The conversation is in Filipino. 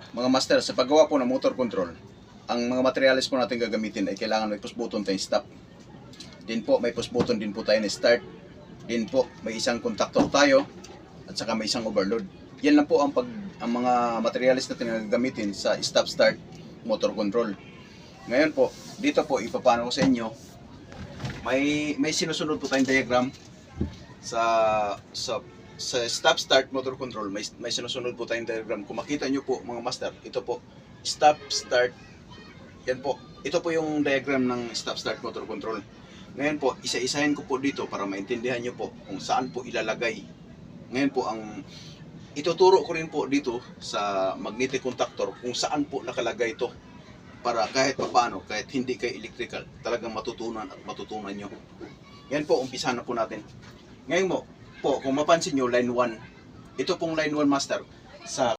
Mga master, sa paggawa po ng motor control, ang mga materials po natin gagamitin ay kailangan may push button tayong stop. Din po, may push button din po tayo na start. Din po, may isang contactor tayo at saka may isang overload. Yan lang po ang mga materials natin gagamitin sa stop-start motor control. Ngayon po, dito po ipapano ko sa inyo. May sinusunod po tayong diagram sa stop-start motor control. May sinusunod po tayong diagram. Kung makita nyo po mga master, ito po stop-start. Yan po. Ito po yung diagram ng stop-start motor control. Ngayon po, isa-isahin ko po dito para maintindihan nyo po kung saan po ilalagay. Ngayon po, ituturo ko rin po dito sa magnetic contactor kung saan po nakalagay ito. Para kahit paano, kahit hindi kayo electrical, talagang matutunan nyo. Yan po, umpisa na po natin. Ngayon po, kung mapansin nyo, line 1. Ito pong line 1 master sa